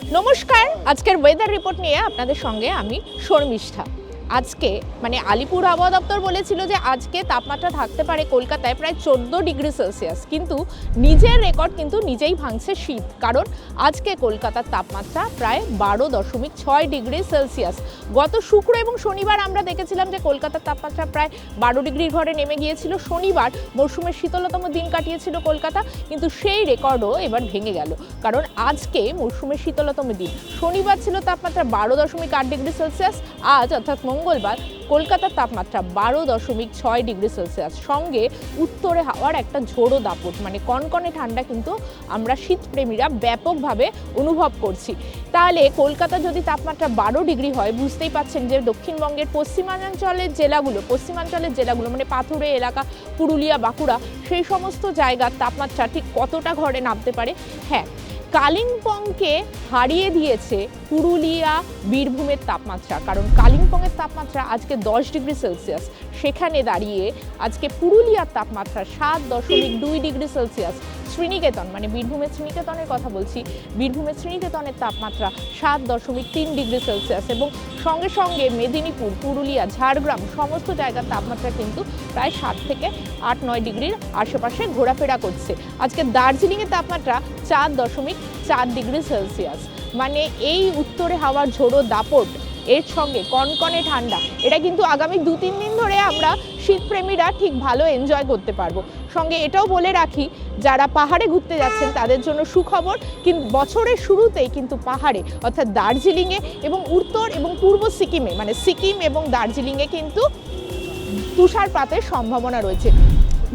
নমস্কার, আজকের weather report নিয়ে আপনাদের সঙ্গে আমি শর্মিষ্ঠা। আজকে আলিপুর আবহাওয়া দপ্তর বলেছিল যে আজকে তাপমাত্রা থাকতে পারে কলকাতায় প্রায় 14 ডিগ্রি সেলসিয়াস, কিন্তু নিজের রেকর্ড কিন্তু নিজেই ভাঙছে শীত। কারণ আজকে কলকাতার তাপমাত্রা প্রায় 12.6 ডিগ্রি সেলসিয়াস। গত শুক্র এবং শনিবার আমরা দেখেছিলাম যে কলকাতার তাপমাত্রা প্রায় 12 ডিগ্রির ঘরে নেমে গিয়েছিল। শনিবার মরশুমের শীতলতম দিন কাটিয়েছিল কলকাতা, কিন্তু সেই রেকর্ডও এবার ভেঙে গেল। কারণ আজকে মরশুমের শীতলতম দিন, শনিবার ছিল তাপমাত্রা 12.8 ডিগ্রি সেলসিয়াস। আজ অর্থাৎ মঙ্গলবার কলকাতার তাপমাত্রা 12.6 ডিগ্রি সেলসিয়াস। সঙ্গে উত্তরে হাওয়ার একটা ঝোড়ো দাপট, কনকনে ঠান্ডা কিন্তু আমরা শীতপ্রেমীরা ব্যাপকভাবে অনুভব করছি। তাহলে কলকাতা যদি তাপমাত্রা 12 ডিগ্রি হয়, বুঝতেই পাচ্ছেন যে দক্ষিণবঙ্গের পশ্চিমাঞ্চলের জেলাগুলো পাথুরে এলাকা, পুরুলিয়া, বাঁকুড়া, সেই সমস্ত জায়গার তাপমাত্রা ঠিক কতটা ঘরে নামতে পারে। হ্যাঁ, কালিম্পংকে হারিয়ে দিয়েছে পুরুলিয়া, বীরভূমের তাপমাত্রা। কারণ কালিম্পংয়ের তাপমাত্রা আজকে 10 ডিগ্রি সেলসিয়াস, সেখানে দাঁড়িয়ে আজকে পুরুলিয়ার তাপমাত্রা 7.2 ডিগ্রি সেলসিয়াস। শ্রীনিকেতন বীরভূমের শ্রীনিকেতনের কথা বলছি, বীরভূমের শ্রীনিকেতনের তাপমাত্রা 7.3 ডিগ্রি সেলসিয়াস। এবং সঙ্গে সঙ্গে মেদিনীপুর, পুরুলিয়া, ঝাড়গ্রাম সমস্ত জায়গার তাপমাত্রা কিন্তু প্রায় 7 থেকে 8-9 ডিগ্রির আশেপাশে ঘোরাফেরা করছে। আজকে দার্জিলিংয়ের তাপমাত্রা 4.4 ডিগ্রি সেলসিয়াস। এই উত্তরে হাওয়ার ঝোড়ো দাপট, এর সঙ্গে কনকনে ঠান্ডা, এটা কিন্তু আগামী 2-3 দিন ধরে আমরা শীতপ্রেমীরা ঠিক ভালো এনজয় করতে পারবো। সঙ্গে এটাও বলে রাখি, যারা পাহাড়ে ঘুরতে যাচ্ছেন তাদের জন্য সুখবর, কিন্তু বছরের শুরুতেই কিন্তু পাহাড়ে অর্থাৎ দার্জিলিংয়ে এবং উত্তর এবং পূর্ব সিকিমে সিকিম এবং দার্জিলিংয়ে কিন্তু তুষারপাতের সম্ভাবনা রয়েছে,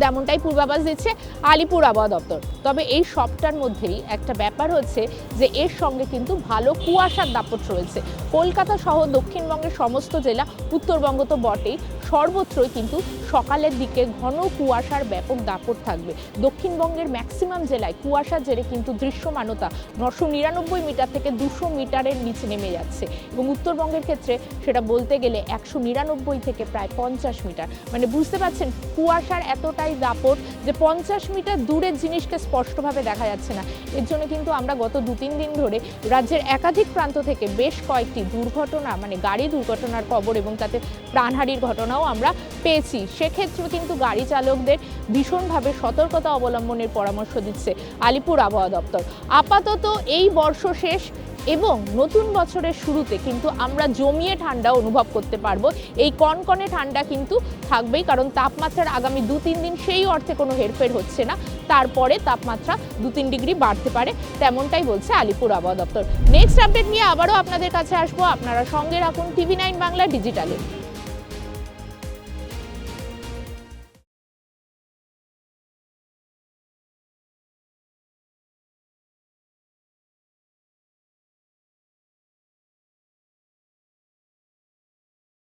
তেমনটাই পূর্বাভাস দিচ্ছে আলিপুর আবহাওয়া দপ্তর। তবে এই সবটার মধ্যেই একটা ব্যাপার হচ্ছে যে এর সঙ্গে কিন্তু ভালো কুয়াশার দাপট রয়েছে। কলকাতা সহ দক্ষিণবঙ্গের সমস্ত জেলা, উত্তরবঙ্গ তো বটেই, সর্বত্রই কিন্তু সকালের দিকে ঘন কুয়াশার ব্যাপক দাপট থাকবে। দক্ষিণবঙ্গের ম্যাক্সিমাম জেলায় কুয়াশার জেরে কিন্তু দৃশ্যমানতা 999 মিটার থেকে 200 মিটারের নিচে নেমে যাচ্ছে, এবং উত্তরবঙ্গের ক্ষেত্রে সেটা বলতে গেলে 199 থেকে প্রায় 50 মিটার। বুঝতে পারছেন কুয়াশার এতটাই দাপট যে 50 মিটার দূরের জিনিসকে স্পষ্টভাবে দেখা যাচ্ছে না। এর জন্য কিন্তু আমরা গত 2-3 দিন ধরে রাজ্যের একাধিক প্রান্ত থেকে বেশ কয়েকটি দুর্ঘটনা, গাড়ি দুর্ঘটনার খবর এবং তাতে প্রাণহানির ঘটনাও আমরা পেয়েছি। সেক্ষেত্রে কিন্তু গাড়ি চালকদের ভীষণভাবে সতর্কতা অবলম্বনের পরামর্শ দিচ্ছে আলিপুর আবহাওয়া দপ্তর। আপাতত এই বর্ষ শেষ এবং নতুন বছরের শুরুতে কিন্তু আমরা জমিয়ে ঠান্ডা অনুভব করতে পারবো। এই কনকনে ঠান্ডা কিন্তু থাকবেই, কারণ তাপমাত্রার আগামী 2-3 দিন সেই অর্থে কোনো হেরফের হচ্ছে না। তারপরে তাপমাত্রা 2-3 ডিগ্রি বাড়তে পারে, তেমনটাই বলছে আলিপুর আবহাওয়া দপ্তর। নেক্সট আপডেট নিয়ে আবারও আপনাদের কাছে আসবো। আপনারা সঙ্গে রাখুন TV9 বাংলা ডিজিটালে।